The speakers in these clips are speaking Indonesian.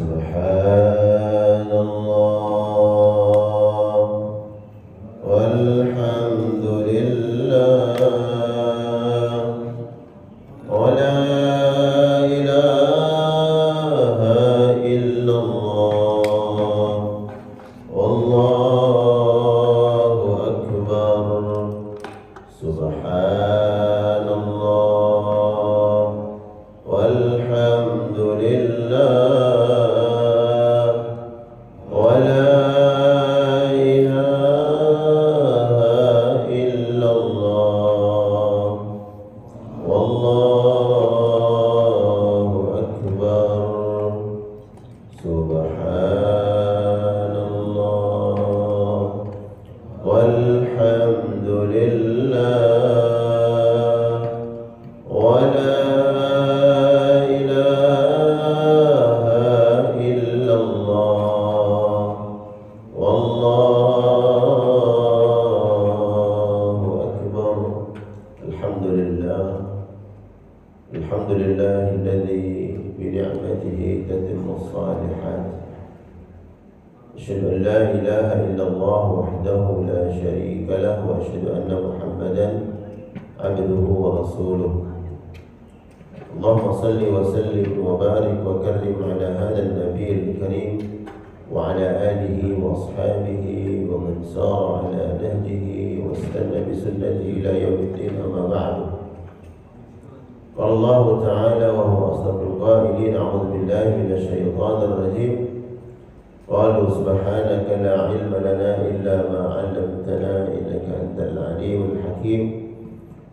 Subhanallah walhamdulillah wa la ilaha illallah wallahu akbar. Subhanallah walhamdulillah wa la ilaha illallah wallahu akbar. Subhanallah walhamdulillah wa la ilaha illallah wallahu akbar. Alhamdulillah, alhamdulillahilladzi bi ni'matihi tatimmu shalihat. Asyhadu an la ilaha illallah wahdahu la syarika lahu wa asyhadu anna Muhammadan abduhu wa rasuluh. Allahumma salli wa sallim wa barik wa karrim ala hadha an-nabiyil karim wa ala alihi wa ashabihi wa man sara ala nahjihi wa istanna bi sunnatihi ila yaumiddin, amma ba'du. Qala Allah ta'ala wa huwa asdaqul qailin, a'udzu billahi minasy syaithanir rajim. Qalu subhanaka la ilma lana illa ma 'allamtana innaka antal alimul hakim.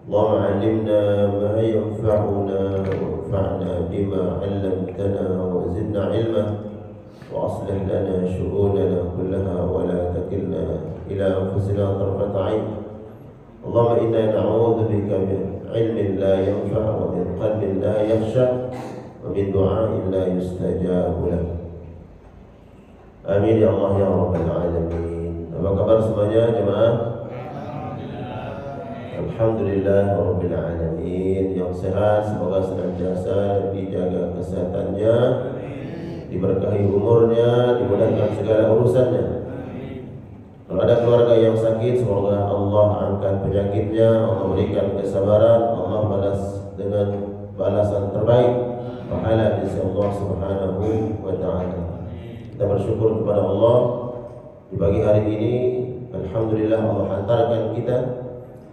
Allahumma 'allimna ma yanfa'una wanfa'na bima 'allamtana wa zidna 'ilma wa aslih lana shu'unana kullaha wa la takilna ila anfusina tarfata 'ain. Allahumma inna na'udzu bika min 'ilmin la yanfa' wa min qalbin la yakhsha wa min du'a'in la yustajabu lahu. Amin ya Allah ya Rabbal Alamin. Apa kabar semuanya jemaah? Alhamdulillah Rabbil Alamin. Yang sehat semoga senantiasa dijaga kesehatannya, diberkahi umurnya, dimudahkan segala urusannya. Kalau ada keluarga yang sakit, semoga Allah angkat penyakitnya, Allah berikan kesabaran, Allah balas dengan balasan terbaik pahala dari Allah Subhanahu wa ta'ala. Kita bersyukur kepada Allah di pagi hari ini. Alhamdulillah Allah hantarkan kita,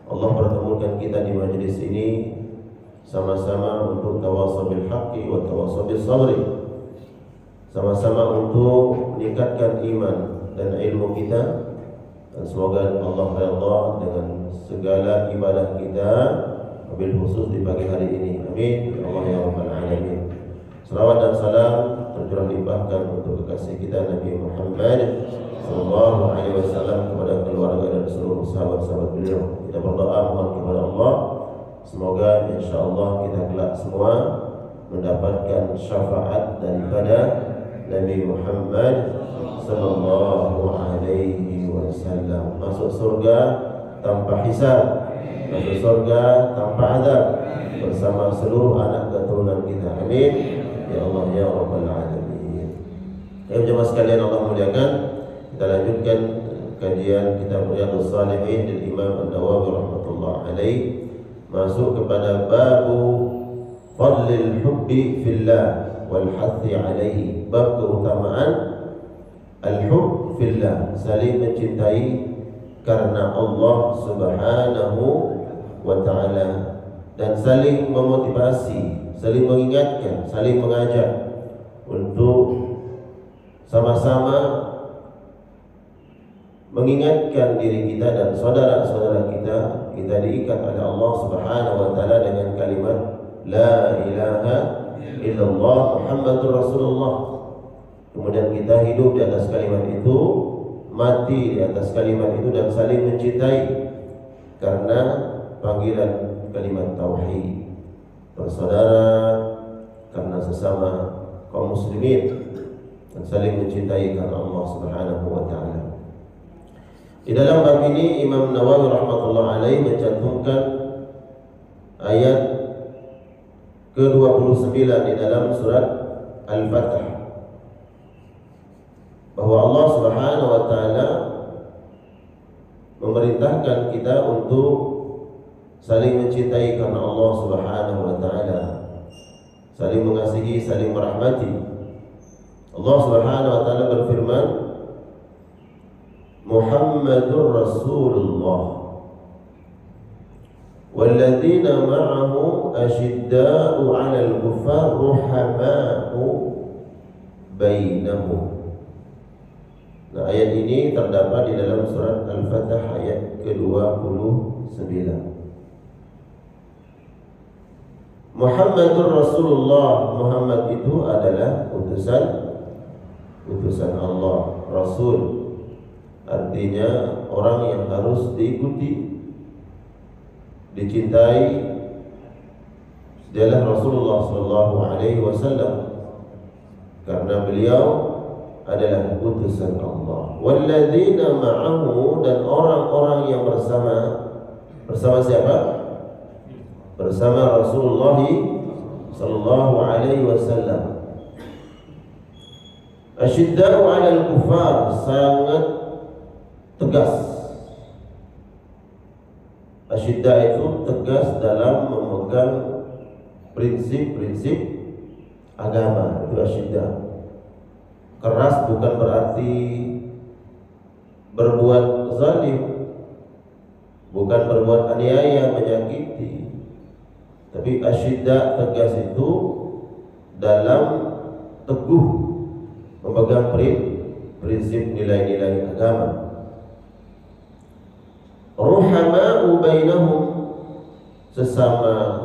Allah pertemukan kita di majelis ini sama-sama untuk tawassul bil haqqi wa tawassul bis sabri, sama-sama untuk meningkatkan iman dan ilmu kita, dan semoga Allah redha dengan segala ibadah kita, wabil khusus di pagi hari ini. Amin ya Allah ya Rabbal Alamin. Salawat dan salam tercurah limpahkan untuk kekasih kita Nabi Muhammad sallallahu alaihi wasallam, kepada keluarga dan seluruh sahabat-sahabat beliau. Kita berdoa mohon kepada Allah semoga insyaallah kita kelak semua mendapatkan syafaat daripada Nabi Muhammad sallallahu alaihi wasallam, masuk surga tanpa hisab, masuk surga tanpa azab bersama seluruh anak keturunan kita. Amin ya Allah ya Rabbal Alamin. Jemaah sekalian Allah muliakan, kita lanjutkan kajian kitab Riyadhus Shalihin dari Imam An-Nawawi rahmatullah alaih, masuk kepada babu fadlil hubbi fillah wal hathi alaihi, bab keutamaan al-hubb fillah, saling mencintai karena Allah Subhanahu wa ta'ala, dan saling memotivasi, saling mengingatkan, saling mengajak untuk sama-sama mengingatkan diri kita dan saudara-saudara kita. Kita diikat oleh Allah Subhanahu wa ta'ala dengan kalimat la ilaha illallah Muhammadur Rasulullah. Kemudian kita hidup di atas kalimat itu, mati di atas kalimat itu, dan saling mencintai karena panggilan kalimat tauhid, bersaudara karena sesama kaum muslimin, dan saling mencintai karena Allah Subhanahu wa ta'ala. Di dalam bab ini Imam Nawawi rahmatullah alaih mencantumkan ayat ke-29 di dalam surat Al-Fatah. bahwa Allah Subhanahu wa taala memerintahkan kita untuk saling mencintai karena Allah Subhanahu wa taala, saling mengasihi, saling merahmati. Allah Subhanahu wa taala berfirman, Muhammadur Rasulullah walladzina ma'ahu asyidda'u 'alal kuffar ruhama'u bainahum. Nah, ayat ini terdapat di dalam surat Al-Fatah ayat ke-29. Muhammadur Rasulullah, Muhammad itu adalah utusan Allah, Rasul. Artinya orang yang harus diikuti, dicintai. Dialah Rasulullah sallallahu alaihi wasallam karena beliau adalah utusan Allah. Walladzina ma'ahu, dan orang-orang yang bersama siapa? Bersama Rasulullah sallallahu alaihi wasallam. Asyidda'u 'alal kufar, sangat tegas. Asyidda itu tegas dalam memegang prinsip-prinsip agama, itu asyidda. Keras bukan berarti berbuat zalim, bukan berbuat aniaya, menyakiti. Tapi asyidda tegas itu dalam teguh memegang prinsip nilai-nilai agama. Ruhama'u bainahum, sesama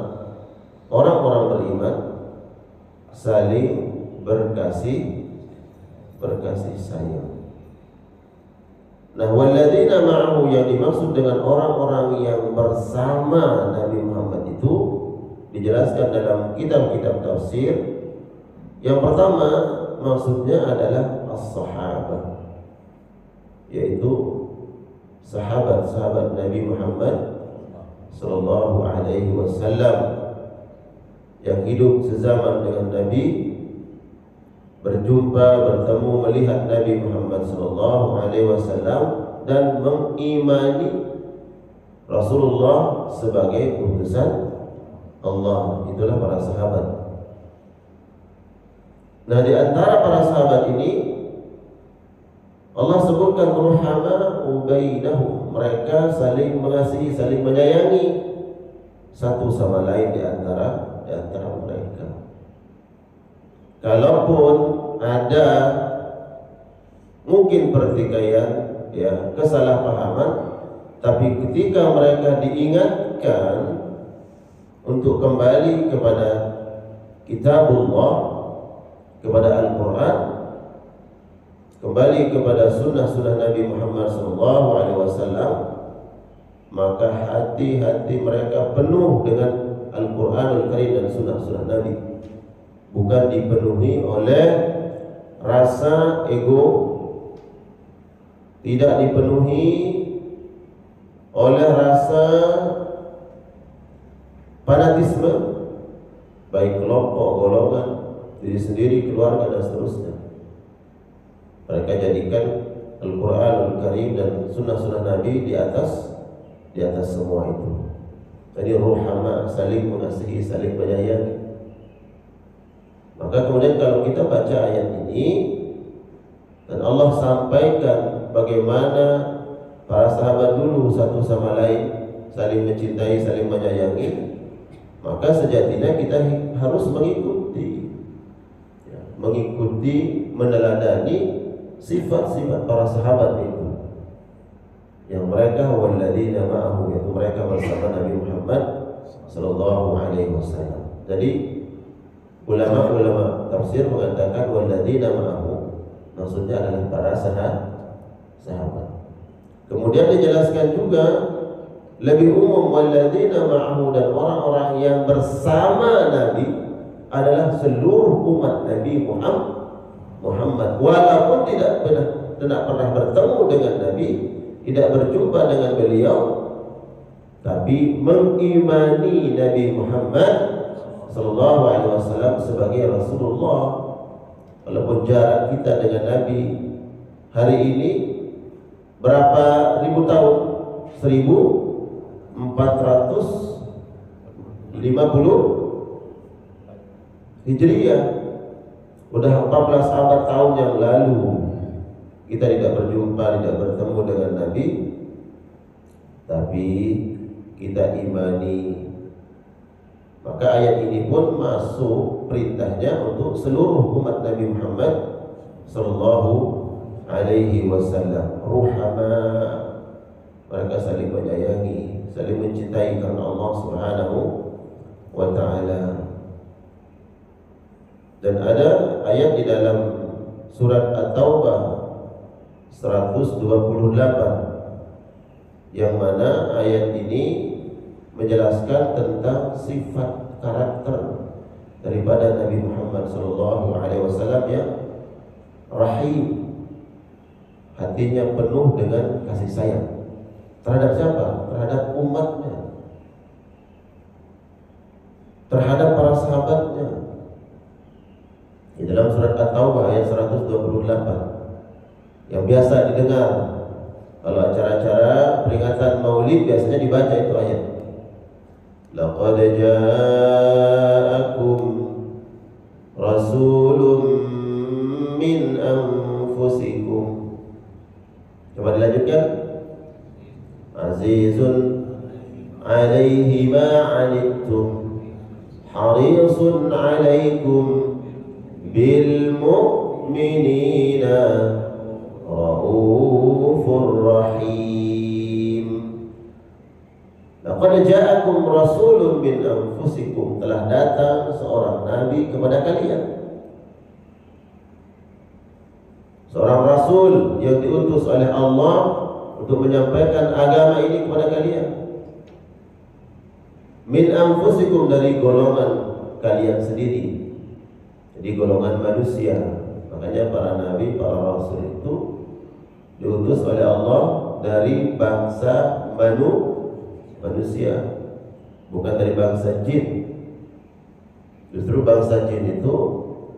orang-orang beriman saling berkasih sayang. Nah, walladzina ma'ahu, yang dimaksud dengan orang-orang yang bersama Nabi Muhammad itu dijelaskan dalam kitab-kitab tafsir. Yang pertama maksudnya adalah as-sahabah, yaitu sahabat-sahabat Nabi Muhammad sallallahu alaihi wasallam yang hidup sezaman dengan Nabi, berjumpa, bertemu, melihat Nabi Muhammad sallallahu alaihi wasallam dan mengimani Rasulullah sebagai utusan Allah. Itulah para sahabat. Nah, di antara para sahabat ini Allah sebutkan ruhama'u bainahum, mereka saling mengasihi, saling menyayangi satu sama lain di antara mereka. Kalaupun ada mungkin pertikaian, ya, kesalahpahaman, tapi ketika mereka diingatkan untuk kembali kepada kitabullah, kepada Al-Quran, kembali kepada sunnah-sunnah Nabi Muhammad SAW, maka hati-hati mereka penuh dengan Al-Quranul Karim dan sunnah-sunnah Nabi, bukan dipenuhi oleh rasa ego, tidak dipenuhi oleh rasa fanatisme, baik kelompok, golongan, diri sendiri, keluarga, dan seterusnya. Mereka jadikan Al-Quranul Karim dan sunnah-sunnah Nabi di atas semua itu. Jadi ruhama, saling mengasihi, saling menyayangi. Maka kemudian kalau kita baca ayat ini dan Allah sampaikan bagaimana para sahabat dulu satu sama lain saling mencintai, saling menyayangi, maka sejatinya kita harus mengikuti, meneladani sifat-sifat para sahabat itu, yang mereka walladzina ma'ahu, yaitu mereka bersama Nabi Muhammad sallallahu alaihi wasallam. Jadi ulama-ulama tafsir mengatakan walladzina ma'ahu, maksudnya adalah para sahabat. Kemudian dijelaskan juga lebih umum walladzina ma'ahu, dan orang-orang yang bersama Nabi adalah seluruh umat Nabi Muhammad, walaupun tidak pernah bertemu dengan Nabi, tidak berjumpa dengan beliau, tapi mengimani Nabi Muhammad sallallahu alaihi wasallam sebagai Rasulullah. Walaupun jarak kita dengan Nabi hari ini berapa ribu tahun? 1450 Hijriah. Udah 14 abad tahun yang lalu kita tidak berjumpa, tidak bertemu dengan Nabi, tapi kita imani. Maka ayat ini pun masuk perintahnya untuk seluruh umat Nabi Muhammad sallallahu alaihi wasallam. Ruhama, mereka saling menyayangi, saling mencintai karena Allah Subhanahu wa taala. Dan ada ayat di dalam surat At-Taubah 128 yang mana ayat ini menjelaskan tentang sifat karakter daripada Nabi Muhammad SAW yang rahim, hatinya penuh dengan kasih sayang terhadap siapa? Terhadap umatnya, terhadap para sahabatnya. Di dalam surat At-Taubah ayat 128 yang biasa didengar kalau acara-acara peringatan Maulid, biasanya dibaca itu ayat. Laqad ja'akum rasulun min anfusikum. Coba dilanjutkan. Azizun 'alaihi ma 'anittum harisun 'alaikum bil mu'minina raufur rahim. Laqad ja'akum rasulun min anfusikum, telah datang seorang nabi kepada kalian, seorang rasul yang diutus oleh Allah untuk menyampaikan agama ini kepada kalian. Min anfusikum, dari golongan kalian sendiri, jadi golongan manusia. Makanya para nabi, para rasul itu diutus oleh Allah dari bangsa manusia, bukan dari bangsa jin. Justru bangsa jin itu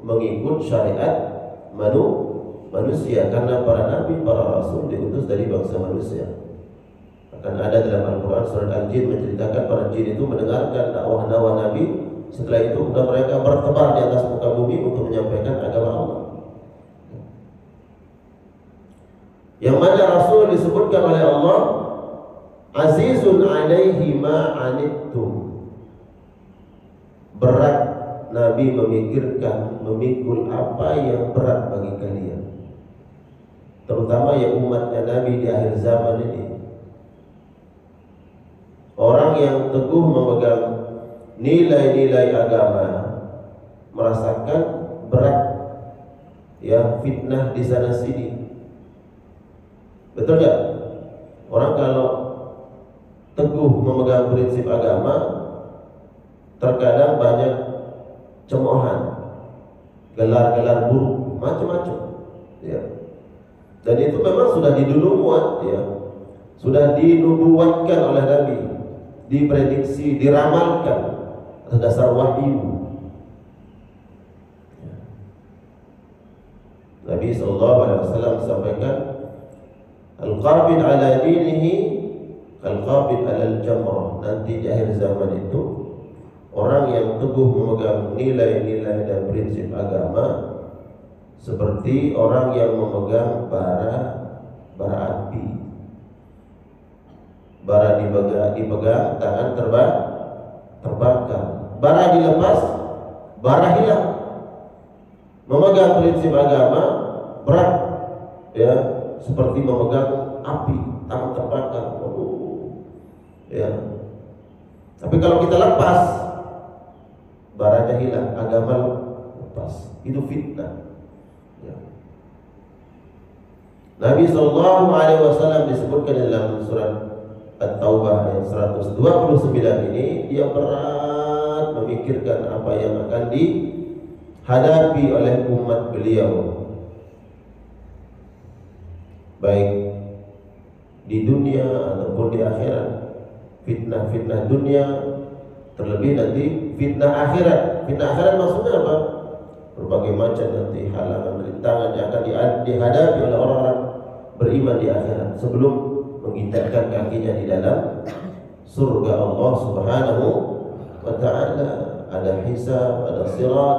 mengikut syariat manusia, karena para nabi, para rasul diutus dari bangsa manusia. Akan ada dalam Al-Quran surat Al-Jin menceritakan para jin itu mendengarkan dakwah nabi. Setelah itu sudah mereka bertebar di atas muka bumi untuk menyampaikan agama Allah. Yang mana Rasul disebutkan oleh Allah azizun 'alaihi ma 'anittum. Berat Nabi memikirkan, memikul apa yang berat bagi kalian, terutama yang umatnya Nabi di akhir zaman ini. Orang yang teguh memegang nilai-nilai agama merasakan berat ya fitnah di sana sini. Betul gak? Orang kalau teguh memegang prinsip agama, terkadang banyak cemoohan, gelar-gelar buruk, macam-macam ya. Dan itu memang sudah dinubuat ya, sudah dinubuatkan oleh Nabi, diprediksi, diramalkan atas dasar wahyu. Nabi SAW sampaikan, al-qabid ala dinihi al-qabid ala al-jamrah. Nanti di akhir zaman itu orang yang teguh memegang nilai-nilai dan prinsip agama seperti orang yang memegang bara api. Bara dipegang, tangan terbakar. Bara dilepas, bara hilang. Memegang prinsip agama berat ya, seperti memegang api, tangan terbakar. Ya. Tapi kalau kita lepas, baranya hilang, agama lepas. Itu fitnah. Ya. Nabi SAW disebutkan dalam surat At-Taubah ayat 129 ini, dia berat memikirkan apa yang akan dihadapi oleh umat beliau, baik di dunia ataupun di akhirat. Fitnah-fitnah dunia, terlebih nanti fitnah akhirat. Fitnah akhirat maksudnya apa? berbagai macam nanti halangan rintangan yang akan dihadapi oleh orang-orang beriman di akhirat sebelum menginjakkan kakinya di dalam surga Allah Subhanahu wa ta'ala. Ada hisab, ada sirat,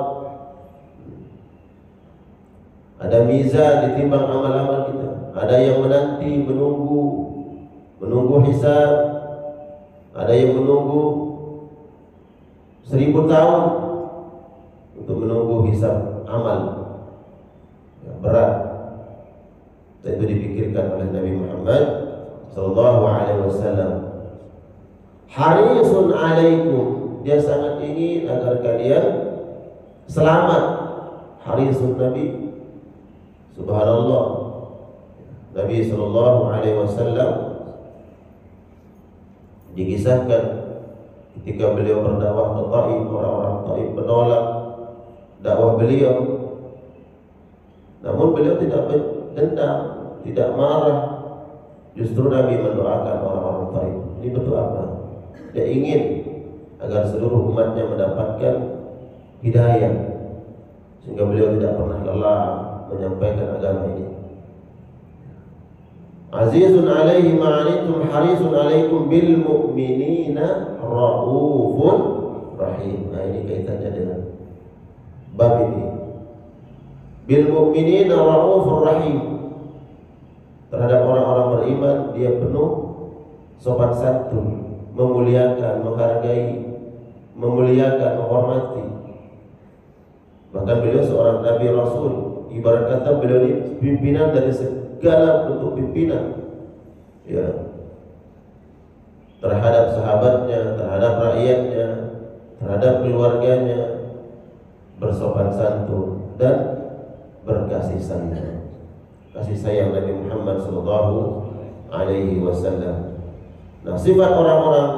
ada mizan ditimbang amal-amal kita. Ada yang menanti menunggu hisab, ada yang menunggu 1000 tahun untuk menunggu hisab amal yang berat. Dan itu dipikirkan oleh Nabi Muhammad sallallahu alaihi wasallam. Harisun alaikum, dia sangat ingin agar kalian selamat. Harisun Nabi, subhanallah. Nabi sallallahu alaihi wasallam dikisahkan ketika beliau berdakwah ke Taif, orang-orang Taif menolak dakwah beliau. Namun beliau tidak dendam, tidak marah. Justru Nabi mendoakan orang-orang Taif. Ini bentuk apa? Dia ingin agar seluruh umatnya mendapatkan hidayah, sehingga beliau tidak pernah lelah menyampaikan agama ini. Azizun alaihi ma'anitum harisun alaikum bil mu'minina raufun rahim. Nah, ini kaitannya dengan bab ini. Bil mu'minina raufur rahim. Terhadap orang-orang beriman dia penuh sopan santun, memuliakan, menghargai, memuliakan, menghormati. Bahkan beliau seorang Nabi Rasul. Ibarat kata beliau ini pimpinan dari segala bentuk pimpinan, ya, terhadap sahabatnya, terhadap rakyatnya, terhadap keluarganya, bersopan santun dan berkasih sayang. Kasih sayang Nabi Muhammad sallallahu alaihi wasallam. Nah, sifat orang-orang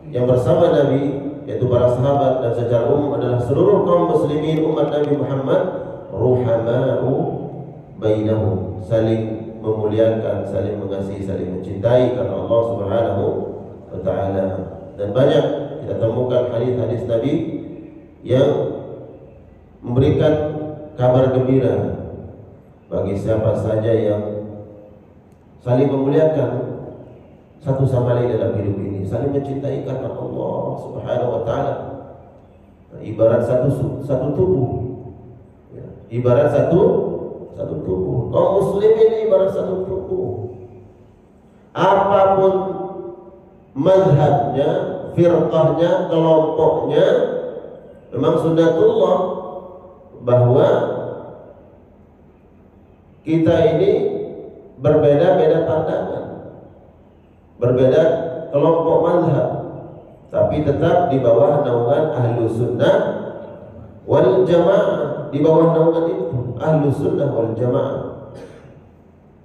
yang bersama Nabi, yaitu para sahabat dan secara umum adalah seluruh kaum muslimin umat Nabi Muhammad, ruhama'u bainahum, saling memuliakan, saling mengasihi, saling mencintai karena Allah Subhanahu wa ta'ala. Dan banyak kita temukan hadis-hadis Nabi yang memberikan kabar gembira bagi siapa saja yang saling memuliakan satu sama lain dalam hidup ini, saling mencintai karena Allah Subhanahu wa ta'ala. Nah, ibarat satu tubuh, ya, ibarat satu tubuh. Kaum muslim ini ibarat satu tubuh. Apapun mazhabnya, firqahnya, kelompoknya, memang sunnatullah bahwa kita ini berbeda-beda pandangan, berbeda kelompok mazhab, tapi tetap di bawah naungan Ahlus Sunnah wal Jamaah. Di bawah naungan itu Ahlus Sunnah wal Jamaah.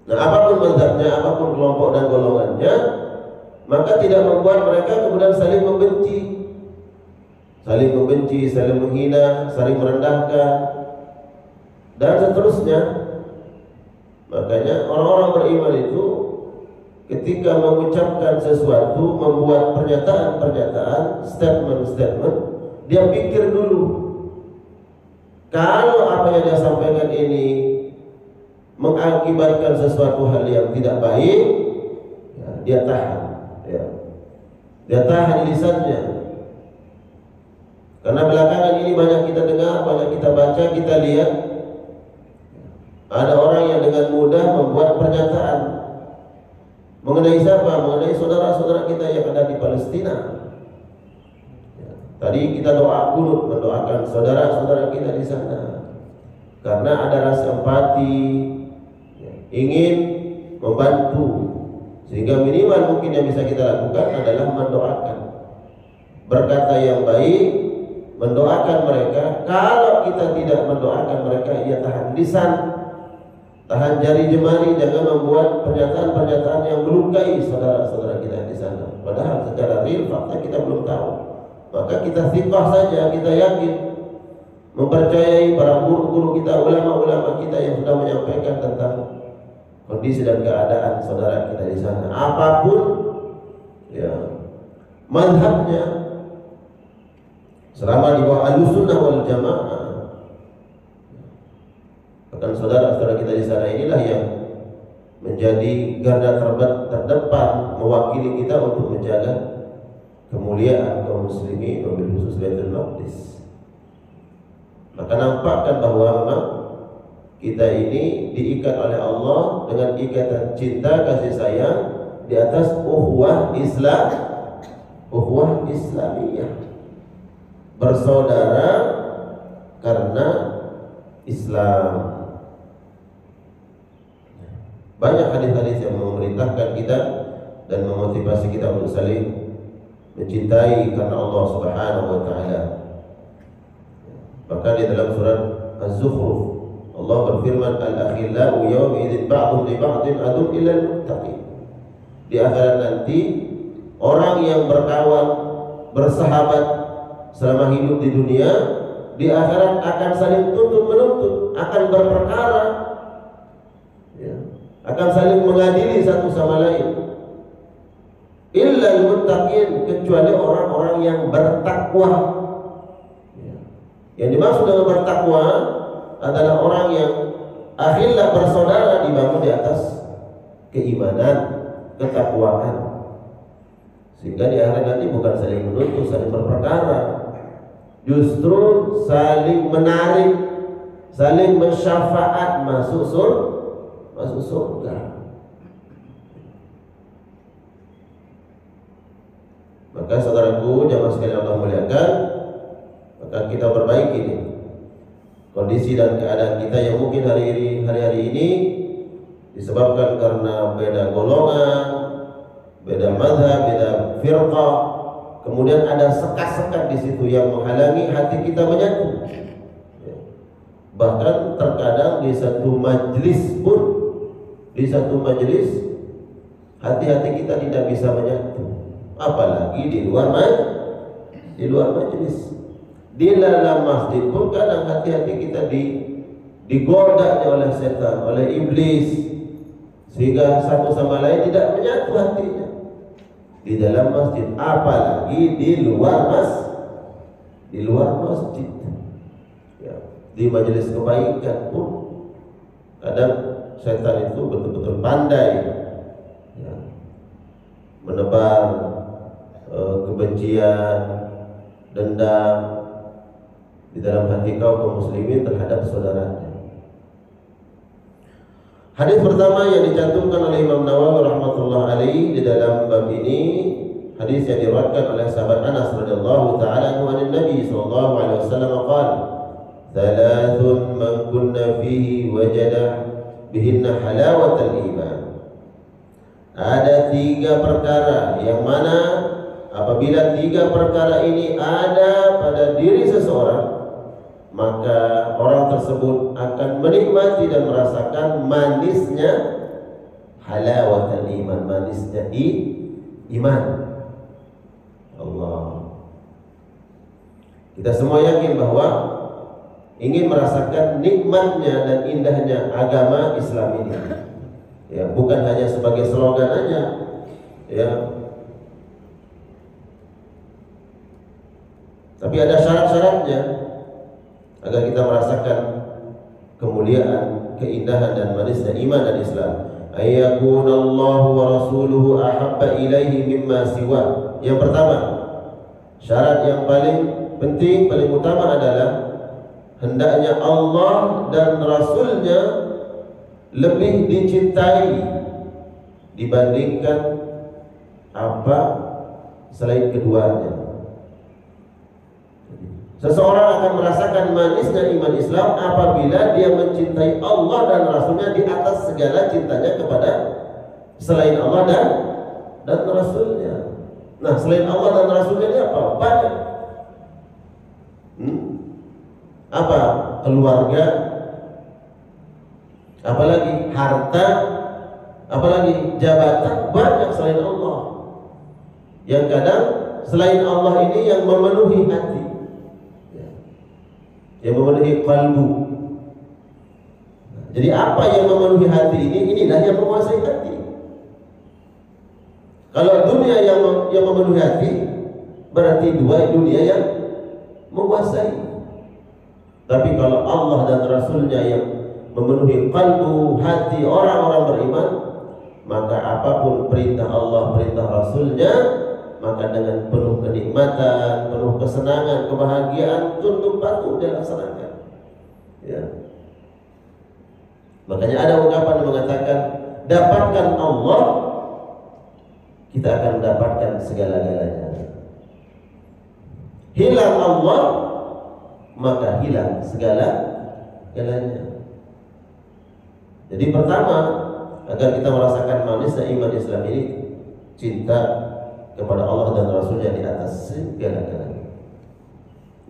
Nah, apapun mazhabnya, apapun kelompok dan golongannya, maka tidak membuat mereka kemudian saling membenci, saling menghina, saling merendahkan, dan seterusnya. Makanya orang-orang beriman itu ketika mengucapkan sesuatu, membuat pernyataan-pernyataan, statement-statement, dia pikir dulu. Kalau apa yang dia sampaikan ini mengakibatkan sesuatu hal yang tidak baik, ya, dia tahan, ya. Dia tahan lisannya. Karena belakangan ini banyak kita dengar, banyak kita baca, kita lihat, ada orang yang dengan mudah membuat pernyataan mengenai siapa? Mengenai saudara-saudara kita yang ada di Palestina. Ya, tadi kita doa kunut, mendoakan saudara-saudara kita di sana, karena ada rasa empati, ya, ingin membantu, sehingga minimal mungkin yang bisa kita lakukan adalah mendoakan, berkata yang baik, mendoakan mereka. Kalau kita tidak mendoakan mereka, ya tahan lisan, tahan jari jemari, jangan membuat pernyataan-pernyataan yang melukai saudara-saudara kita di sana. Padahal secara real fakta kita belum tahu. Maka kita thiqah saja, kita yakin, mempercayai para guru-guru kita, ulama-ulama kita yang sudah menyampaikan tentang kondisi dan keadaan saudara kita di sana. Apapun, ya, mazhabnya, selama di bawah Ahlus Sunnah wal Jamaah, Bahkan saudara-saudara kita di sana inilah yang menjadi garda terdepan mewakili kita untuk menjaga kemuliaan kaum muslimin, wabil khusus Baitul Maqdis. Maka nampakkan bahwa memang kita ini diikat oleh Allah dengan ikatan cinta kasih sayang di atas ukhuwah Islamiyah, bersaudara karena Islam. Banyak hadis-hadis yang memerintahkan kita dan memotivasi kita untuk saling mencintai karena Allah Subhanahu wa taala. Bahkan di dalam surat Az-Zukhruf Allah berfirman, al-akhillau yawma idzin ba'dhum li ba'din adu illa al-muttaqin. Di akhirat nanti orang yang berkawan, bersahabat selama hidup di dunia, di akhirat akan saling tuntut menuntut, akan berperkara, ya, akan saling mengadili satu sama lain. Illa al-muttaqin, kecuali orang-orang yang bertakwa. Ya. Yang dimaksud dengan bertakwa adalah orang yang akhillah, bersaudara, dibangun di atas keimanan, ketakwaan. Sehingga di akhirat nanti bukan saling menuntut, saling berperkara, justru saling menarik, saling mensyafaat masuk surga. Maka saudaraku, jamaah sekalian Allah muliakan, maka kita perbaiki ini kondisi dan keadaan kita yang mungkin hari-hari ini disebabkan karena beda golongan, beda mazhab, beda firqah, kemudian ada sekat-sekat di situ yang menghalangi hati kita menyatu. Bahkan terkadang di satu majelis pun, di satu majelis hati-hati kita tidak bisa menyatu, apalagi di luar majelis. Di dalam masjid pun kadang hati-hati kita digoda oleh setan, oleh iblis, sehingga satu sama lain tidak menyatu hatinya. Di dalam masjid, apalagi di luar masjid. Ya, di majelis kebaikan pun kadang setan itu betul-betul pandai, ya, menebar kebencian, dendam di dalam hati kaum muslimin terhadap saudaranya. Hadis pertama yang dicantumkan oleh Imam Nawawi rahmatullah alaihi di dalam bab ini, hadis yang diriwayatkan oleh sahabat Anas radhiyallahu taala anhu an Nabi sallallahu alaihi wasallam qala, "Thalathun man kunna fihi wajada bihinna halawatal iman." Ada 3 perkara yang mana apabila 3 perkara ini ada pada diri seseorang, maka orang tersebut akan menikmati dan merasakan manisnya halawatul iman, manisnya iman. Allah. Kita semua yakin bahwa ingin merasakan nikmatnya dan indahnya agama Islam ini. Ya, bukan hanya sebagai slogan aja, ya. Tapi ada syarat-syaratnya agar kita merasakan kemuliaan, keindahan dan manisnya iman dan Islam. Ayyakunallahu wa rasuluhu ahabba ilaihi mimma siwa. Yang pertama, syarat yang paling penting, paling utama adalah hendaknya Allah dan Rasulnya lebih dicintai dibandingkan apa selain keduanya. Seseorang akan merasakan manisnya iman Islam apabila dia mencintai Allah dan Rasulnya di atas segala cintanya kepada selain Allah dan Rasulnya. Nah, selain Allah dan Rasulnya ini apa? Banyak. Apa? Keluarga, apalagi harta, apalagi jabatan, banyak selain Allah. Yang kadang selain Allah ini yang memenuhi hati, yang memenuhi kalbu. Jadi apa yang memenuhi hati ini, inilah yang menguasai hati. Kalau dunia yang memenuhi hati, berarti dunia yang menguasai. Tapi kalau Allah dan Rasulnya yang memenuhi kalbu, hati orang-orang beriman, maka apapun perintah Allah, perintah Rasulnya, maka dengan penuh kenikmatan, penuh kesenangan, kebahagiaan, tunduk patuh dilaksanakan. Ya. Makanya ada ungkapan yang mengatakan, dapatkan Allah, kita akan mendapatkan segala-galanya. Hilang Allah, maka hilang segala-galanya. Jadi pertama, agar kita merasakan manisnya iman Islam ini, cinta kepada Allah dan Rasulnya di atas segala-galanya.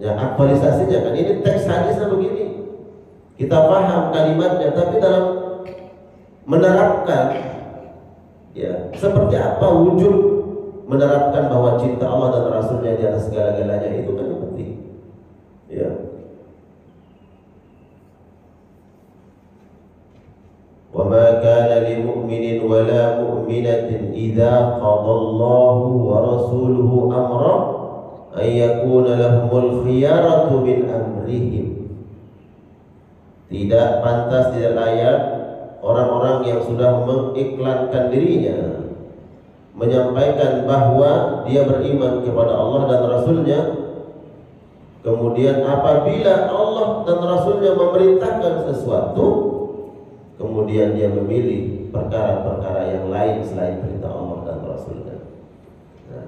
Ya, aktualisasinya kan ini teks hadisnya begini. Kita paham kalimatnya, tapi dalam menerapkan, ya, seperti apa wujud menerapkan bahwa cinta Allah dan Rasulnya di atas segala-galanya, itu kan yang penting. Ya. Wa ma kana lil mu'minin wa la mu'minatin idza qadallahu wa rasuluhu amra ay yakuna lahumul khiyaratu min amrihim. Tidak pantas, tidak layak orang-orang yang sudah mengiklankan dirinya, menyampaikan bahwa dia beriman kepada Allah dan Rasulnya, kemudian apabila Allah dan Rasulnya memerintahkan sesuatu, kemudian dia memilih perkara-perkara yang lain selain perintah Allah dan Rasulnya. Nah,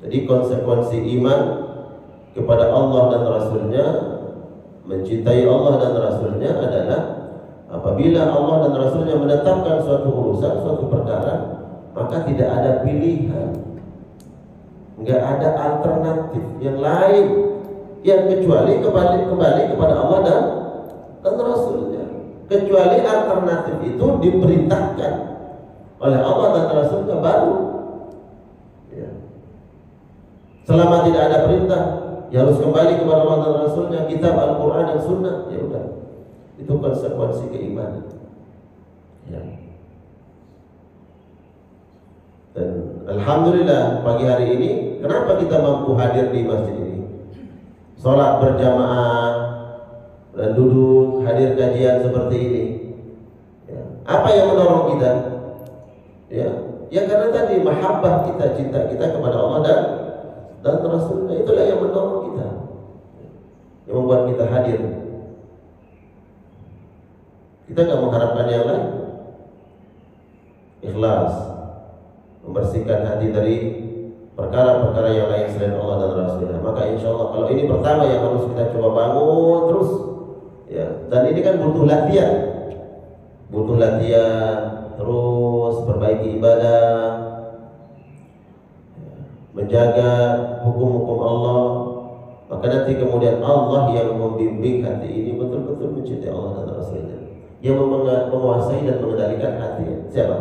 jadi konsekuensi iman kepada Allah dan Rasulnya, mencintai Allah dan Rasulnya adalah apabila Allah dan Rasulnya menetapkan suatu urusan, suatu perkara, maka tidak ada pilihan, nggak ada alternatif yang lain yang kecuali kembali kepada Allah dan Rasulnya. Kecuali alternatif itu diperintahkan oleh Allah dan Rasulnya baru. Ya. Selama tidak ada perintah, ya harus kembali kepada Allah dan Rasulnya, kitab Al-Quran dan Sunnah. Ya udah, itu konsekuensi keimanan. Ya. Dan alhamdulillah pagi hari ini, kenapa kita mampu hadir di masjid ini? Sholat berjamaah dan duduk hadir kajian seperti ini. Ya. Apa yang mendorong kita? Ya karena tadi mahabbah kita, cinta kita kepada Allah dan Rasulnya, itulah yang mendorong kita, yang membuat kita hadir. Kita nggak mengharapkan yang lain. Ikhlas, membersihkan hati dari perkara-perkara yang lain selain Allah dan Rasulnya. Maka insya Allah kalau ini pertama yang harus kita coba bangun terus, ya. Dan ini kan butuh latihan terus, perbaiki ibadah, menjaga hukum-hukum Allah. Maka nanti kemudian Allah yang membimbing hati ini betul-betul mencintai Allah dan Rasulnya, yang menguasai dan mengendalikan hati. Siapa?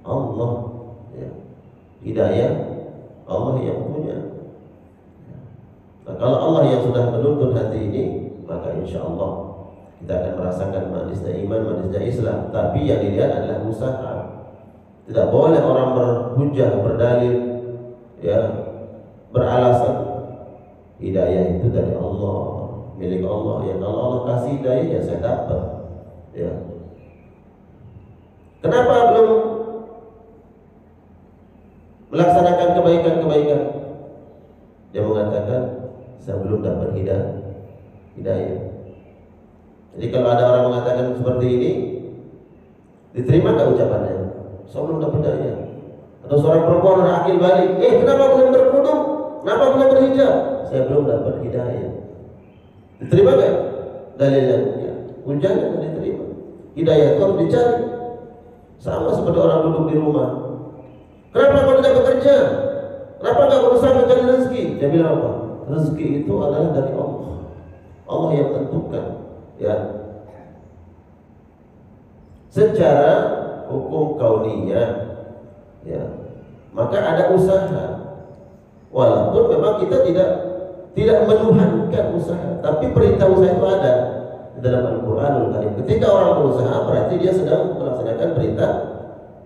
Allah. Ya. Hidayah Allah yang punya. Nah, kalau Allah yang sudah menuntun hati ini, maka insya Allah kita akan merasakan manisnya iman, manisnya Islam. Tapi yang dilihat adalah usaha. Tidak boleh orang berhujah, berdalil, ya, beralasan hidayah itu dari Allah, milik Allah. Ya kalau Allah kasih hidayah, ya saya dapat. Ya. Kenapa belum melaksanakan kebaikan-kebaikan? Dia mengatakan saya belum dapat hidayah. Jadi kalau ada orang mengatakan seperti ini, diterima nggak ucapannya? Saya belum dapat hidayah. Atau seorang perempuan orang akil balik, kenapa belum berkerudung? Kenapa belum berhijab? Saya belum dapat hidayah. Diterima nggak dalilnya? Ya, ujiannya diterima. Hidayah itu harus dicari. Sama seperti orang duduk di rumah. Kenapa kau tidak bekerja? Kenapa nggak berusaha mencari rezeki? Dia bilang apa? Rezeki itu adalah dari Allah. Allah yang tentukan. Ya. Secara hukum kauniyah, ya, maka ada usaha. Walaupun memang kita tidak menuhankan usaha, tapi perintah usaha itu ada di dalam Al-Qur'anul Karim. Ketika orang berusaha, berarti dia sedang melaksanakan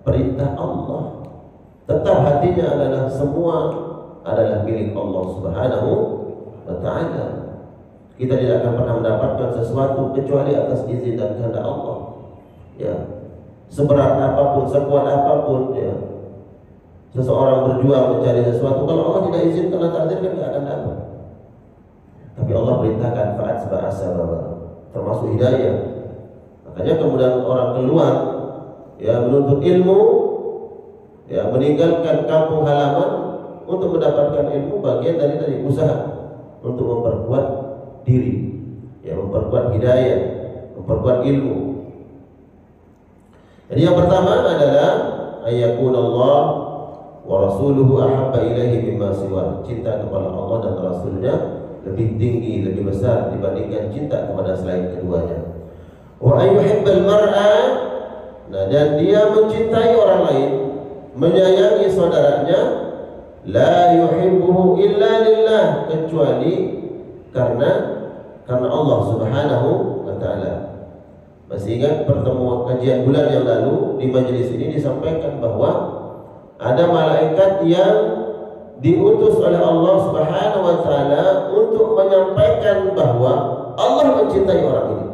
perintah Allah. Tetap hatinya semua adalah milik Allah Subhanahu wa ta'ala. Kita tidak akan pernah mendapatkan sesuatu kecuali atas izin dan kehendak Allah. Ya, seberat apapun, sekuat apapun, ya, seseorang berjuang mencari sesuatu, kalau Allah tidak izinkan dan takdirkan, tidak akan dapat. Tapi Allah perintahkan fa'atba'a sababa, termasuk hidayah. Makanya kemudian orang keluar, ya, menuntut ilmu, ya, meninggalkan kampung halaman untuk mendapatkan ilmu, bagian dari usaha untuk memperkuat diri, ya, memperkuat hidayah, memperkuat ilmu. Jadi yang pertama adalah ayyakunallah wa rasuluhu ahabba ilaihi mimma siwa. Cinta kepada Allah dan Rasulnya lebih tinggi, lebih besar dibandingkan cinta kepada selain keduanya. Wa ayyuhibbal mar'a, nah, dan dia mencintai orang lain, menyayangi saudaranya, la yuhibbuhu illa lillah, kecuali karena Allah Subhanahu wa taala. Masih ingat pertemuan kajian bulan yang lalu di majelis ini disampaikan bahwa ada malaikat yang diutus oleh Allah Subhanahu wa taala untuk menyampaikan bahwa Allah mencintai orang ini.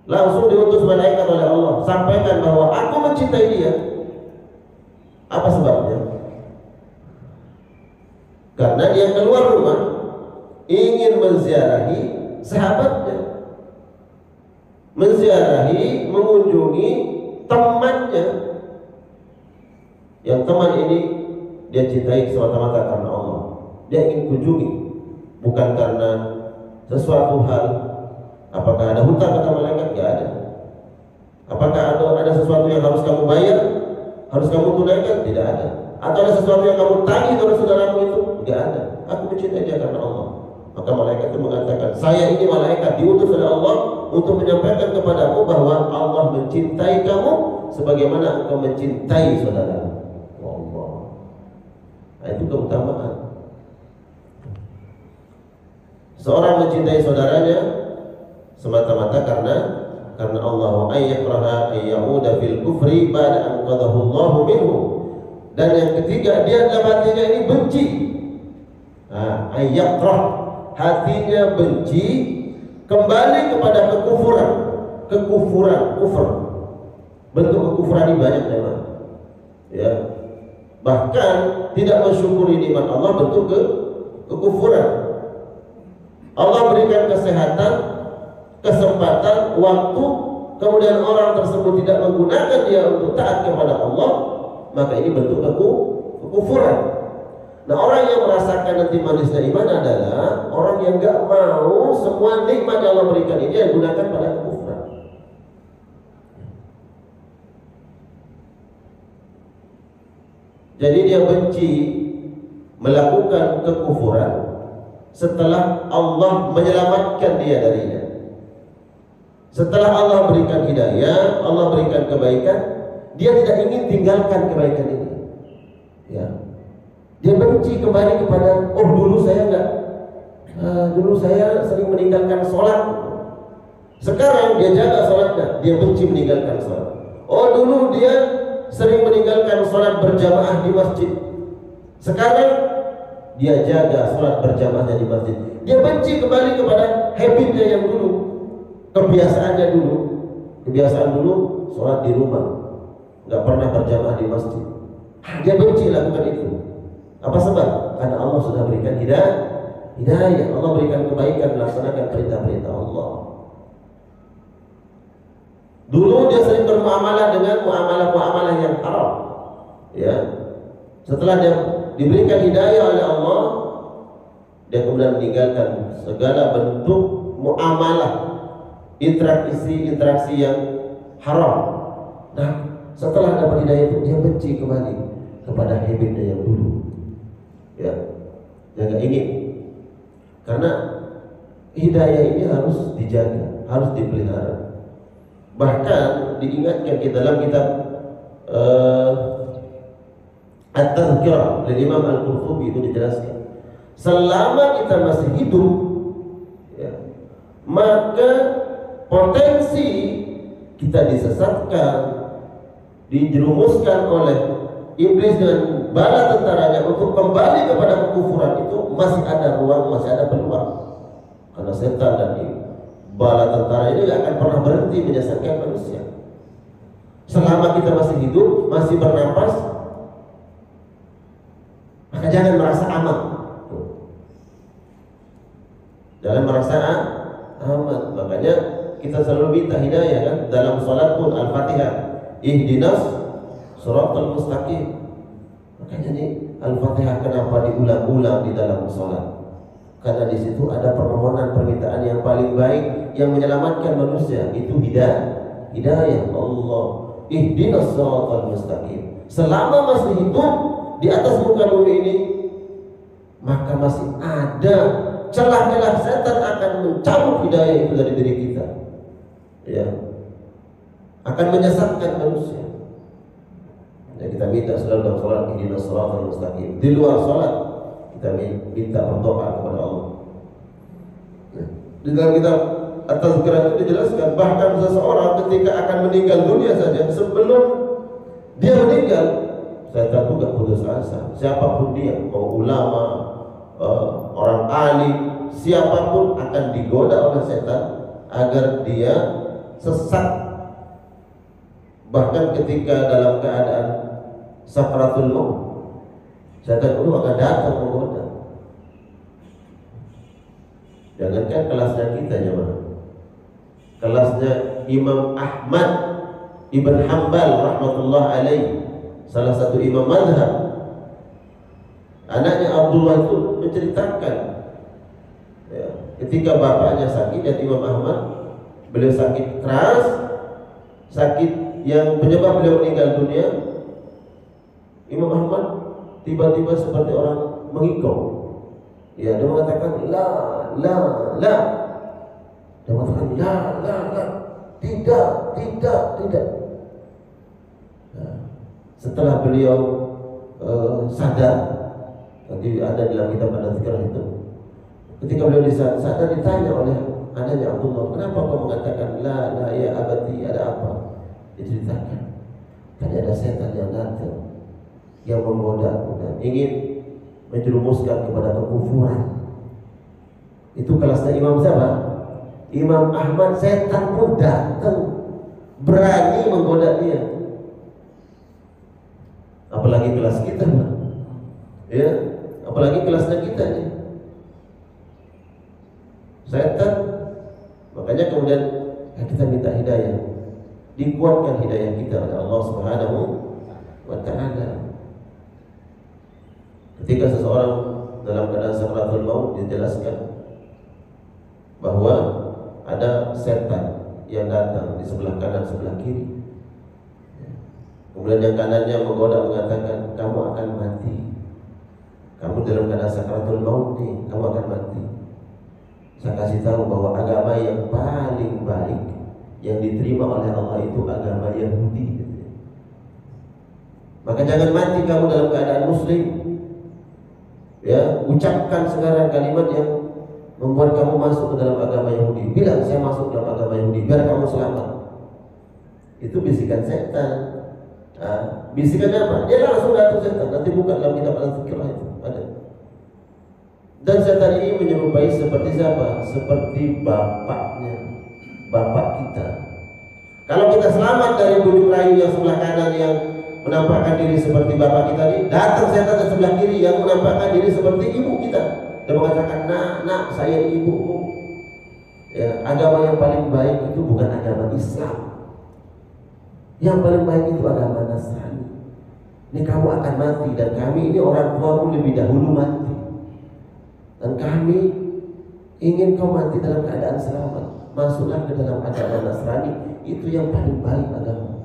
Langsung diutus malaikat oleh Allah, sampaikan bahwa aku mencintai dia. Apa sebabnya? Karena dia keluar rumah ingin menziarahi sahabatnya, menziarahi, mengunjungi temannya, yang teman ini dia cintai semata-mata karena Allah. Dia ingin kunjungi, bukan karena sesuatu hal. Apakah ada hutang kata malaikat? Tidak ada. Apakah ada sesuatu yang harus kamu bayar, harus kamu tunaikan? Tidak ada. Atau ada sesuatu yang kamu tagih dari saudaramu itu? Tidak ada. Aku mencintai dia karena Allah. Maka malaikat itu mengatakan, saya ini malaikat diutus oleh Allah untuk menyampaikan kepadamu bahwa Allah mencintai kamu sebagaimana engkau mencintai saudaramu. Allah. Nah, itu keutamaan. Seorang mencintai saudaranya semata-mata karena Allah. Wa ayyakraha ayyauda fil kufri ba'da an qadahu Allah minhu. Dan yang ketiga, dia dalam hatinya ini benci. Nah, ayyakrah, hatinya benci kembali kepada kekufuran, kufur. Bentuk kekufuran ini banyak memang. Ya. Bahkan tidak mensyukuri nikmat Allah, bentuk kekufuran. Allah berikan kesehatan, kesempatan, waktu, kemudian orang tersebut tidak menggunakan dia untuk taat kepada Allah, maka ini bentuk kekufuran. Nah, orang yang merasakan nanti manisnya iman adalah orang yang gak mau semua nikmat yang Allah berikan ini yang gunakan pada kekufuran. Jadi dia benci melakukan kekufuran setelah Allah menyelamatkan dia darinya. Setelah Allah berikan hidayah, Allah berikan kebaikan, dia tidak ingin tinggalkan kebaikan ini. Ya. Dia benci kembali kepada, oh dulu saya sering meninggalkan sholat. Sekarang dia jaga sholatnya, dia benci meninggalkan sholat. Oh dulu dia sering meninggalkan sholat berjamaah di masjid. Sekarang dia jaga sholat berjamaahnya di masjid. Dia benci kembali kepada habitnya yang dulu, kebiasaannya dulu. Kebiasaan dulu sholat di rumah, nggak pernah berjamaah di masjid. Dia benci lakukan itu. Apa sebab? Karena Allah sudah berikan hidayah, Allah berikan kebaikan, melaksanakan perintah-perintah Allah. Dulu dia sering bermuamalah dengan muamalah-muamalah yang haram. Ya. Setelah dia diberikan hidayah oleh Allah, dia kemudian meninggalkan segala bentuk muamalah, interaksi yang haram. Nah, setelah dapat hidayah itu dia benci kembali kepada habitnya yang dulu. Ya, dia nggak ingin, karena hidayah ini harus dijaga, harus dipelihara. Bahkan diingatkan kita dalam kitab At-Tadhkirah dari Imam Al-Qurtubi itu dijelaskan, selama kita masih hidup, ya, maka potensi kita disesatkan, dijerumuskan oleh iblis dengan bala tentaranya untuk kembali kepada kekufuran itu masih ada ruang, masih ada peluang. Karena setan dan bala tentara ini tidak akan pernah berhenti menyesatkan manusia. Selama kita masih hidup, masih bernapas, maka jangan merasa aman. Jangan merasa aman. Makanya kita selalu minta hidayah kan dalam salat pun Al-Fatihah. Ihdinas shiratal mustaqim. Makanya nih Al-Fatihah kenapa diulang-ulang di dalam salat? Karena di situ ada permohonan permintaan yang paling baik yang menyelamatkan manusia, itu hidayah. Hidayah Allah. Ihdinas shiratal mustaqim. Selama masih hidup di atas muka bumi ini, maka masih ada celah-celah setan akan mencabut hidayah itu dari diri kita. Ya. Akan menyesatkan manusia. Ya, kita minta selalu dalam salat ihdinas shiratal mustaqim. Di luar salat kita minta berdoa kepada Allah. Ya. Di dalam kitab At-Tazkirah itu dijelaskan bahkan seseorang ketika akan meninggal dunia saja, sebelum dia meninggal, setan itu gak putus asa. Siapapun dia, mau ulama, orang alim, siapapun akan digoda oleh setan agar dia sesat. Bahkan ketika dalam keadaan sakaratul maut, setan itu akan datang menggoda. Jangankan kelasnya kita jemaah, kelasnya Imam Ahmad Ibn Hanbal rahmatullah alaih, salah satu imam mazhab. Anaknya Abdullah itu menceritakan ya, ketika bapaknya sakit, dan Imam Ahmad, beliau sakit keras, sakit yang penyebab beliau meninggal dunia. Imam Ahmad tiba-tiba seperti orang mengigau. Ya, dia mengatakan la. Dia mengatakan la. Tidak. Nah, setelah beliau sadar, nanti ada dalam kitab At-Tazkirah itu, ketika beliau sadar ditanya oleh anaknya Abdullah, kenapa kau mengatakan la ya abadi, ada apa? Diceritakan, tadi ada setan yang datang yang menggoda dan ingin menjerumuskan kepada kekufuran. Itu kelasnya Imam siapa? Imam Ahmad. Setan pun datang berani menggoda dia. Apalagi kelas kita, ya, apalagi kelasnya kita nih. Setan, makanya kemudian kita minta hidayah, dikuatkan hidayah kita oleh Allah Subhanahu wa Ta'ala. Ketika seseorang dalam keadaan sakaratul maut, dijelaskan bahwa ada setan yang datang di sebelah kanan, sebelah kiri. Kemudian yang kanannya menggoda, mengatakan kamu akan mati. Kamu dalam keadaan sakaratul maut nih, kamu akan mati. Saya kasih tahu bahwa agama yang paling baik yang diterima oleh Allah itu agama Yahudi. Maka jangan mati kamu dalam keadaan muslim. Ya, ucapkan sekarang kalimat yang membuat kamu masuk ke dalam agama Yahudi. Bilang saya masuk dalam agama Yahudi biar kamu selamat. Itu bisikan setan. Nah, bisikannya apa? Dia langsung datang setan. Nanti buka dalam kitab Al-Tazkirah itu ada. Dan setan ini menyerupai seperti siapa? Seperti bapaknya, bapak kita. Kalau kita selamat dari bujuk rayu yang sebelah kanan yang menampakkan diri seperti bapak kita ini, datang setan di sebelah kiri yang menampakkan diri seperti ibu kita. Dia mengatakan, nak, saya ibumu. Ya, agama yang paling baik itu bukan agama Islam. Yang paling baik itu agama Nasrani. Ini kamu akan mati, dan kami ini orang tuamu lebih dahulu mati. Dan kami ingin kau mati dalam keadaan selamat. Masuklah ke dalam agama Nasrani. Itu yang paling baik agama.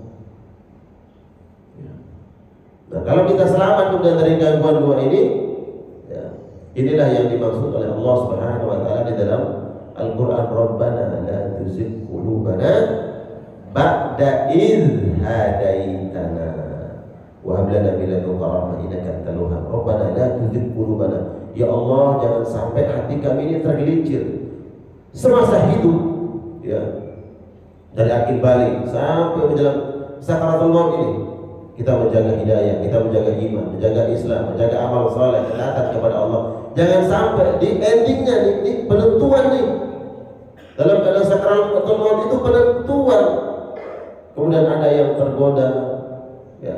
Nah, kalau kita selamat dari gangguan dua ini, ya, inilah yang dimaksud oleh Allah Subhanahu wa Ta'ala di dalam Al-Quran. Rabbana la tuzigh qulubana ba'da idh hadaitana wa hab lana min ladunka rahmah innaka antal wahhab. Rabbana la tuzigh qulubana, ya Allah, jangan sampai hati kami ini tergelincir semasa hidup, ya, dari akil balik sampai menjelang sakaratul maut ini. kita menjaga hidayah, kita menjaga iman, menjaga Islam, menjaga amal saleh, ketaatan kepada Allah. Jangan sampai di endingnya nih penentuan nih. Dalam keadaan sakaratul maut itu penentuan. Kemudian ada yang tergoda, ya,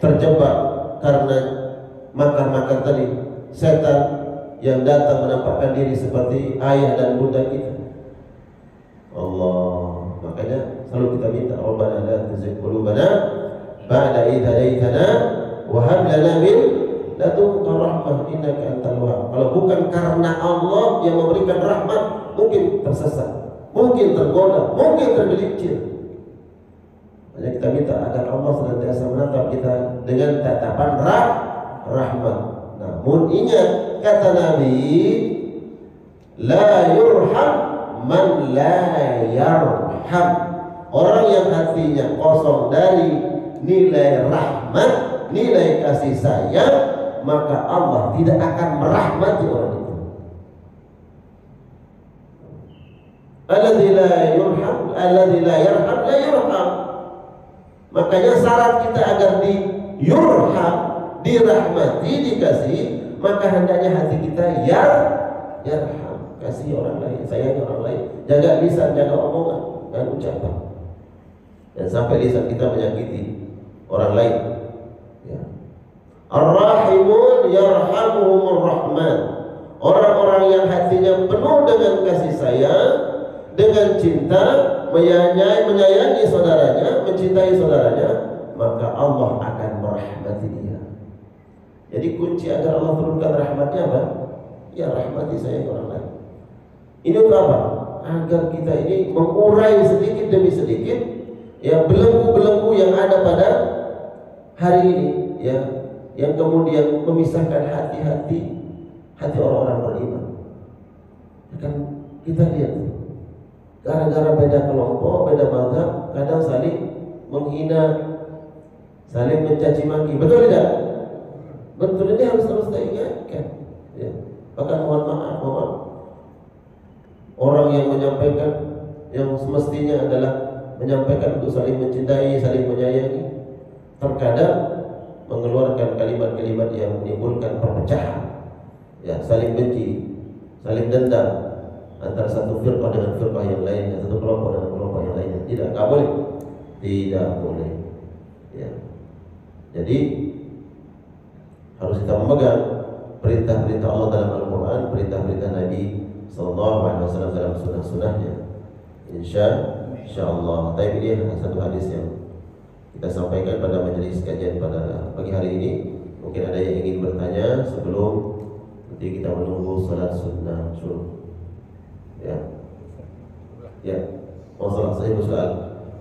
terjebak karena makan tadi setan yang datang menampakkan diri seperti ayah dan bunda kita. Allah, makanya selalu kita minta Rabbana la tuzigh qulubana ba'da idh hadaitana wa hab lana min ladunka rahmah innaka antal wahhab. Kalau bukan karena Allah yang memberikan rahmat, mungkin tersesat, mungkin tergoda, mungkin tergelincir. Makanya kita minta agar Allah senantiasa menatap kita dengan tatapan rahmat. Namun ingat kata Nabi, la yurham man la yarham. Orang yang hatinya kosong dari nilai rahmat, nilai kasih sayang, maka Allah tidak akan merahmati orang itu. Alladzi la yurham, alladzi la yarham la yurham. Makanya syarat kita agar yurham, dirahmati, dikasih, maka hendaknya hati kita yarham, kasih orang lain, sayangi orang lain, jaga lisan, jaga omongan dan ucapan. Dan sampai lisan kita menyakiti orang lain. Ya. Ar-rahimun yarhamuhumur rahman. Orang-orang yang hatinya penuh dengan kasih sayang, dengan cinta, menyayangi saudaranya, mencintai saudaranya, maka Allah akan merahmati dia. Jadi kunci agar Allah turunkan rahmatnya apa? Ya rahmati saya orang lain. Ini untuk apa? Agar kita ini mengurai sedikit demi sedikit ya belenggu-belenggu yang ada pada hari ini, ya, yang kemudian memisahkan hati orang-orang beriman. Akan kita lihat, gara-gara beda kelompok, beda mazhab, kadang saling menghina, saling mencaci maki. Betul tidak? Betul, ini harus terus kita ingatkan. Ya. Bahkan mohon maaf, orang yang menyampaikan yang semestinya adalah menyampaikan untuk saling mencintai, saling menyayangi, terkadang mengeluarkan kalimat-kalimat yang menimbulkan perpecahan, ya, saling benci, saling dendam antara satu firqah dengan firqah yang lainnya, satu kelompok dengan kelompok yang lainnya. Tidak boleh, tidak boleh. Ya. Jadi harus kita memegang perintah-perintah Allah dalam Al-Quran, perintah-perintah Nabi SAW dalam sunnah-sunnahnya. Insyaallah. Tapi ini satu hadis yang kita sampaikan pada majelis kajian pada pagi hari ini. Mungkin ada yang ingin bertanya sebelum nanti kita menunggu salat sunnah syuruk. Ya. Oh, salat saya bersoal.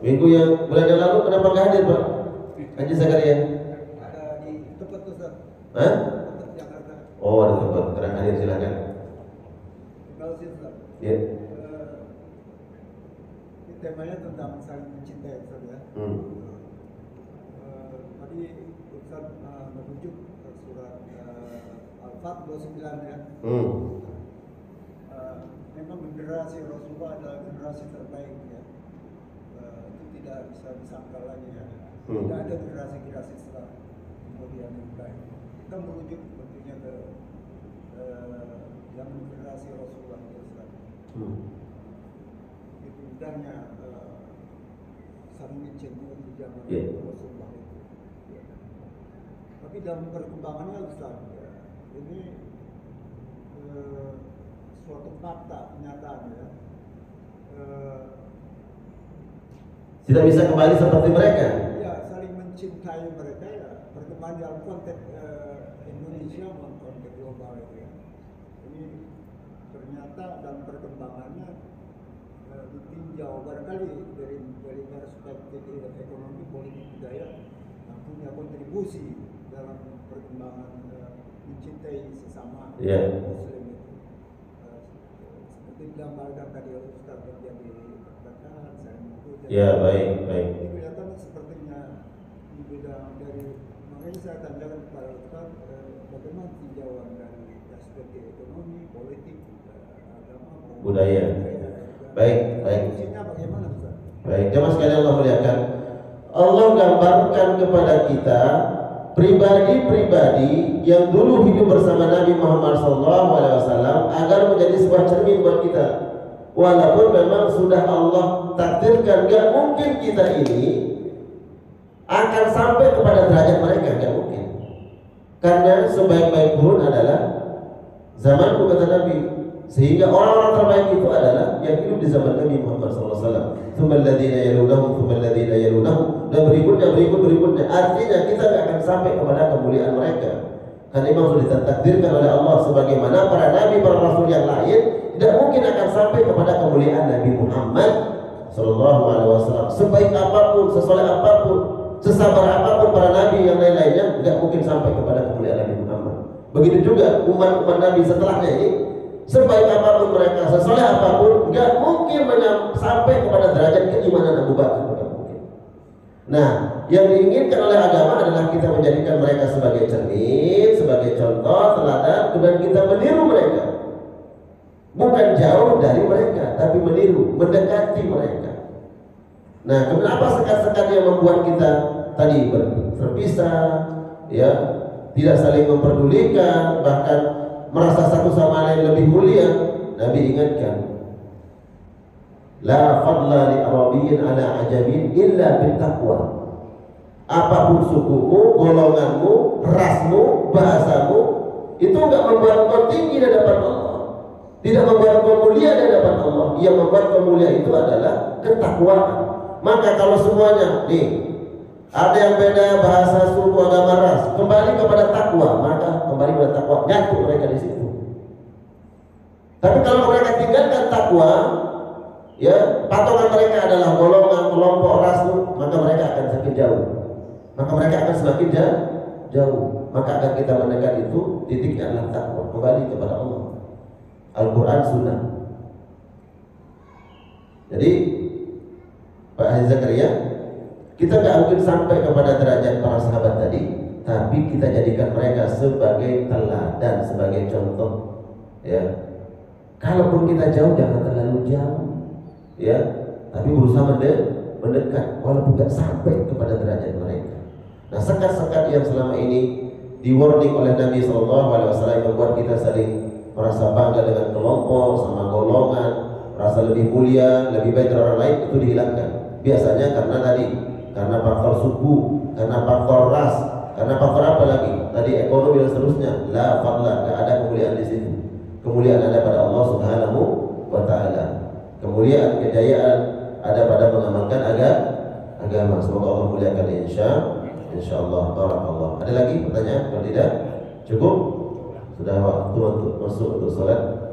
Minggu yang bulan yang lalu kenapa nggak hadir, Pak? Haji Zakaria? Ada di tempat Ustaz. Hah? Tempat Jakarta. Oh, ada tempat. Terang hadir, silakan. Kalau sih Ustaz. Ya. Temanya tentang saling mencintai Ustaz ya. Tadi Ustaz merujuk surat Al-Fat 29 ya. Memang generasi Rasulullah adalah generasi terbaik ya. Itu tidak bisa disangkal lagi ya. Tidak ada generasi-generasi setelah kemudian yang baik. Kita merujuk tentunya ke yang generasi Rasulullah Ustaz. Itu indahnya saling mencintai di zaman Rasulullah itu. Ya. Tapi dalam perkembangannya Ustaz, ya, ini suatu fakta kenyataan ya. Tidak bisa kembali seperti mereka. Ya, saling mencintai mereka ya. Perkembangan dalam konteks Indonesia maupun konteks global itu ya. Ini ternyata dalam perkembangannya ditinjau barangkali dari perspektif ekonomi, politik, budaya punya kontribusi dalam perkembangan mencintai sesama Muslim itu. Seperti digambarkan tadi Ustaz terjadi perpecahan, saling menghujat. Ya, baik. Ini kelihatan sepertinya di bidang dari, makanya saya tanyakan kepada Ustaz bagaimana tinjauan dari aspek ekonomi, politik, agama, budaya. Baik. Fungsinya bagaimana Ustaz? Baik, jemaah sekalian Allah muliakan. Allah gambarkan kepada kita pribadi-pribadi yang dulu hidup bersama Nabi Muhammad SAW agar menjadi sebuah cermin buat kita. Walaupun memang sudah Allah takdirkan, gak mungkin kita ini akan sampai kepada derajat mereka, gak mungkin. Karena sebaik-baik qurun adalah zamanku, kata Nabi. Sehingga orang-orang terbaik itu adalah yang hidup di zaman Nabi Muhammad SAW. Tsummal ladzina yalunahum, tsummal ladzina yalunahum, dan berikutnya. Artinya kita tidak akan sampai kepada kemuliaan mereka. Karena memang sudah ditakdirkan oleh Allah, sebagaimana para nabi, para rasul yang lain tidak mungkin akan sampai kepada kemuliaan Nabi Muhammad SAW. Sebaik apapun, sesoleh apapun, sesabar apapun para nabi yang lain-lainnya, tidak mungkin sampai kepada kemuliaan Nabi Muhammad. Begitu juga umat-umat nabi setelahnya ini, sebaik apapun mereka, sesoleh apapun, nggak mungkin sampai kepada derajat keimanan Abu Bakar. Nggak mungkin. Nah, yang diinginkan oleh agama adalah kita menjadikan mereka sebagai cermin, sebagai contoh, teladan, dan kita meniru mereka. Bukan jauh dari mereka, tapi meniru, mendekati mereka. Nah, kenapa sekat-sekat yang membuat kita tadi terpisah, ya, tidak saling memperdulikan, bahkan merasa satu sama lain lebih mulia? Nabi ingatkan, la fadla li arabiyyin ala ajabin illa bil taqwa. Apapun sukumu, golonganmu, rasmu, bahasamu, itu enggak membuat kau tinggi di hadapan Allah, tidak membuat kau mulia di hadapan Allah. Yang membuat kau mulia itu adalah ketakwaan. Maka kalau semuanya nih ada yang beda bahasa, suku, agama, ras, kembali kepada takwa, maka kembali kepada takwa, nyatu mereka di situ. Tapi kalau mereka tinggalkan takwa, ya, patokan mereka adalah golongan, kelompok, ras, maka mereka akan semakin jauh. Maka mereka akan semakin jauh. Maka akan kita mendekat itu, titiknya adalah takwa, kembali kepada Allah, Al-Quran, Sunnah. Jadi Pak Haji Zakaria, kita nggak mungkin sampai kepada derajat para sahabat tadi, tapi kita jadikan mereka sebagai teladan, sebagai contoh. Ya, kalaupun kita jauh, jangan terlalu jauh, ya, tapi berusaha mendekat, walaupun nggak sampai kepada derajat mereka. Nah, sekat-sekat yang selama ini di-warning oleh Nabi SAW membuat kita saling merasa bangga dengan kelompok, sama golongan, merasa lebih mulia, lebih baik dari orang lain, itu dihilangkan. Biasanya karena faktor suku, karena faktor ras, karena faktor apa lagi? Tadi ekonomi dan seterusnya. La fadla, tidak ada kemuliaan di situ. Kemuliaan ada pada Allah Subhanahu wa Ta'ala. Kemuliaan, kejayaan ada pada mengamalkan agama. Semoga Allah muliakan, insyaallah. Barakallah. Ada lagi pertanyaan? Kalau tidak, cukup. Sudah waktu untuk masuk untuk salat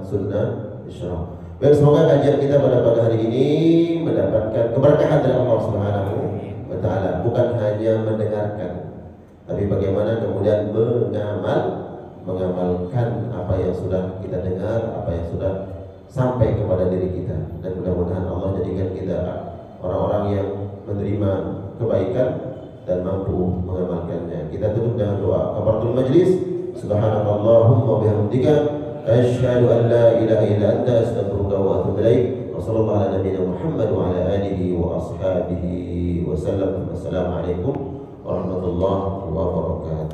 sunnah isyraq. Baik, semoga kajian kita pada hari ini mendapatkan keberkahan dari Allah Subhanahu wa Ta'ala. Bukan hanya mendengarkan, tapi bagaimana kemudian mengamalkan apa yang sudah kita dengar, apa yang sudah sampai kepada diri kita. Dan mudah-mudahan Allah jadikan kita orang-orang yang menerima kebaikan dan mampu mengamalkannya. Kita tutup dengan doa kafaratul majlis. Subhanakallahumma wa bihamdika asyhadu an la ilaha illa anta astaghfiruka wa atubu ilaik. Wa sallallahu ala nabiyyina Muhammad wa ala alihi wa ashabihi wa sallam. Wassalamualaikum warahmatullahi wabarakatuh.